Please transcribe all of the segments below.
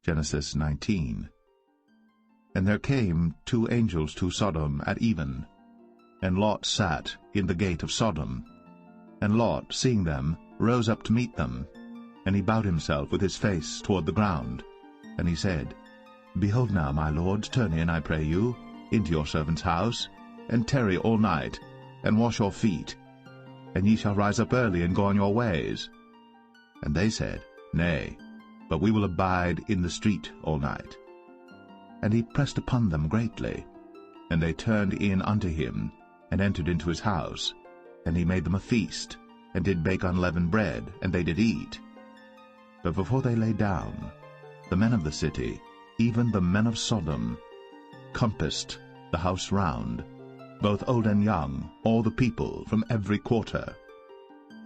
Genesis 19. And there came 2 angels to Sodom at even, and Lot sat in the gate of Sodom. And Lot, seeing them, rose up to meet them. And he bowed himself with his face toward the ground. And he said, Behold now, my lords, turn in, I pray you, into your servant's house, and tarry all night, and wash your feet, and ye shall rise up early and go on your ways. And they said, Nay, but we will abide in the street all night. And he pressed upon them greatly. And they turned in unto him, and entered into his house. And he made them a feast, and did bake unleavened bread, and they did eat. But before they lay down, the men of the city, even the men of Sodom, compassed the house round, both old and young, all the people from every quarter.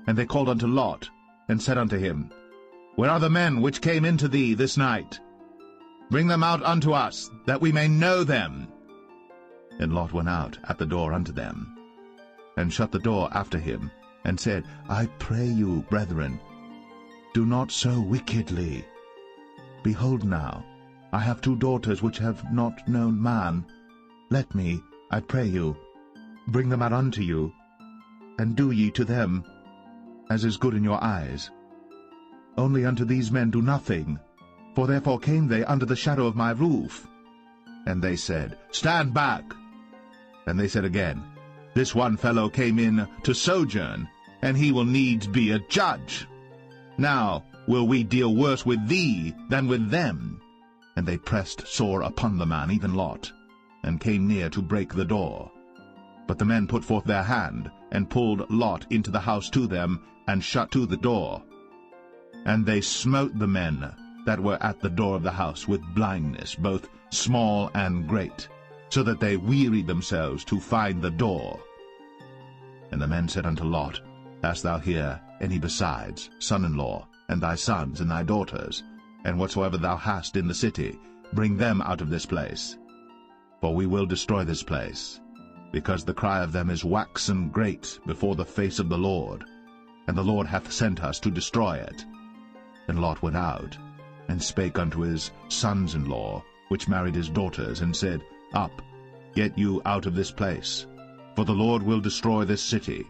And they called unto Lot, and said unto him, Where are the men which came into thee this night? Bring them out unto us, that we may know them. And Lot went out at the door unto them, and shut the door after him, and said, I pray you, brethren, do not so wickedly. Behold now, I have 2 daughters which have not known man. Let me, I pray you, bring them out unto you, and do ye to them as is good in your eyes. Only unto these men do nothing, for therefore came they under the shadow of my roof. And they said, Stand back. And they said again, This one fellow came in to sojourn, and he will needs be a judge. Now will we deal worse with thee than with them. And they pressed sore upon the man, even Lot, and came near to break the door. But the men put forth their hand, and pulled Lot into the house to them, and shut to the door. And they smote the men that were at the door of the house with blindness, both small and great, so that they wearied themselves to find the door. And the men said unto Lot, Hast thou here any besides, son-in-law, and thy sons, and thy daughters, and whatsoever thou hast in the city, bring them out of this place? For we will destroy this place, because the cry of them is waxen great before the face of the Lord, and the Lord hath sent us to destroy it. And Lot went out, and spake unto his sons-in-law, which married his daughters, and said, Up, get you out of this place, for the Lord will destroy this city.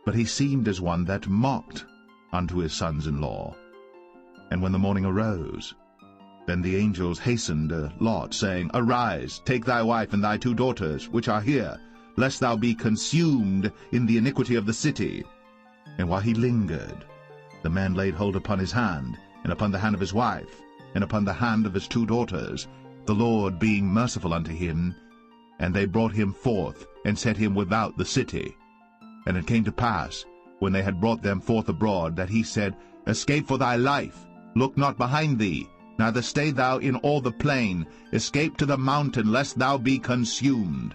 But he seemed as one that mocked unto his sons-in-law. And when the morning arose, then the angels hastened Lot, saying, Arise, take thy wife and thy 2 daughters, which are here, lest thou be consumed in the iniquity of the city. And while he lingered, the man laid hold upon his hand, and upon the hand of his wife, and upon the hand of his 2 daughters, the Lord being merciful unto him. And they brought him forth, and set him without the city. And it came to pass, when they had brought them forth abroad, that he said, Escape for thy life, look not behind thee, neither stay thou in all the plain, escape to the mountain, lest thou be consumed.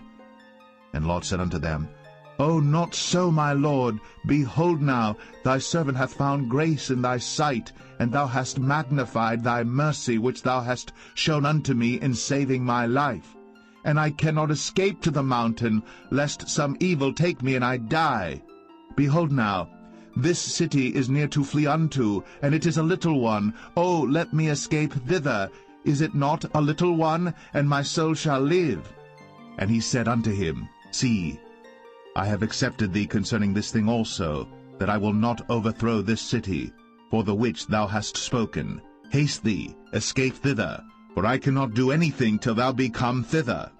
And Lot said unto them, O not so, my lord. Behold now, thy servant hath found grace in thy sight, and thou hast magnified thy mercy which thou hast shown unto me in saving my life. And I cannot escape to the mountain, lest some evil take me and I die. Behold now, this city is near to flee unto, and it is a little one. O let me escape thither. Is it not a little one, and my soul shall live? And he said unto him, See, I have accepted thee concerning this thing also, that I will not overthrow this city, for the which thou hast spoken. Haste thee, escape thither, for I cannot do anything till thou be come thither.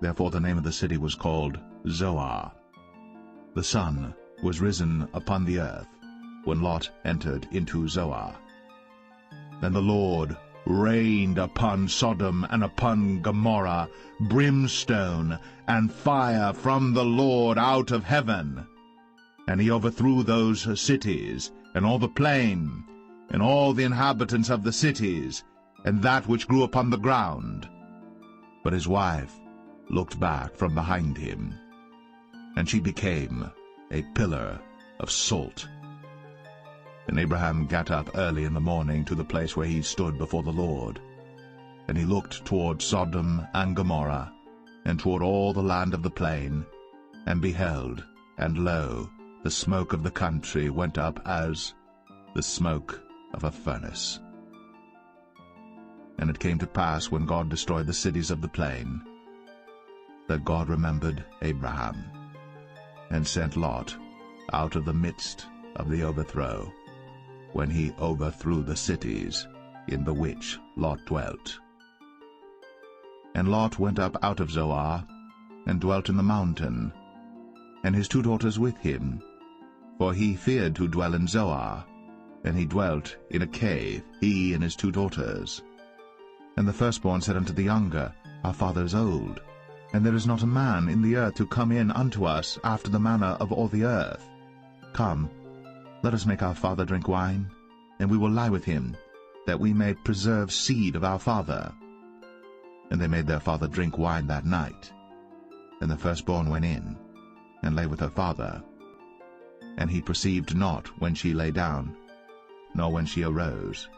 Therefore the name of the city was called Zoar. The sun was risen upon the earth, when Lot entered into Zoar. Then the Lord rained upon Sodom and upon Gomorrah brimstone and fire from the Lord out of heaven. And he overthrew those cities, and all the plain, and all the inhabitants of the cities, and that which grew upon the ground. But his wife looked back from behind him, and she became a pillar of salt. And Abraham got up early in the morning to the place where he stood before the Lord. And he looked toward Sodom and Gomorrah, and toward all the land of the plain, and beheld, and lo, the smoke of the country went up as the smoke of a furnace. And it came to pass, when God destroyed the cities of the plain, that God remembered Abraham, and sent Lot out of the midst of the overthrow, when he overthrew the cities in the which Lot dwelt. And Lot went up out of Zoar, and dwelt in the mountain, and his 2 daughters with him, for he feared to dwell in Zoar, and he dwelt in a cave, he and his 2 daughters. And the firstborn said unto the younger, Our father is old, and there is not a man in the earth to come in unto us after the manner of all the earth. Come, let us make our father drink wine, and we will lie with him, that we may preserve seed of our father. And they made their father drink wine that night. And the firstborn went in, and lay with her father. And he perceived not when she lay down, nor when she arose.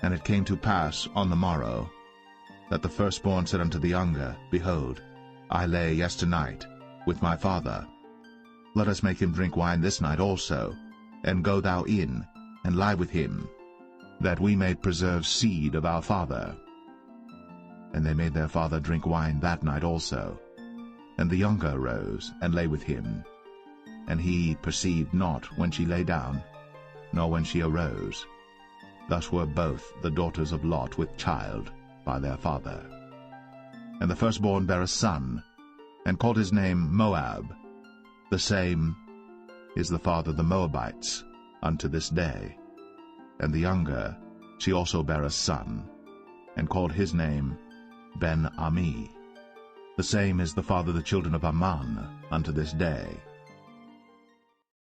And it came to pass on the morrow, that the firstborn said unto the younger, Behold, I lay yesternight with my father. Let us make him drink wine this night also, and go thou in, and lie with him, that we may preserve seed of our father. And they made their father drink wine that night also. And the younger arose, and lay with him. And he perceived not when she lay down, nor when she arose. Thus were both the daughters of Lot with child by their father. And the firstborn bare a son, and called his name Moab. The same is the father of the Moabites unto this day. And the younger, she also bare a son, and called his name Ben-Ami. The same is the father of the children of Ammon unto this day.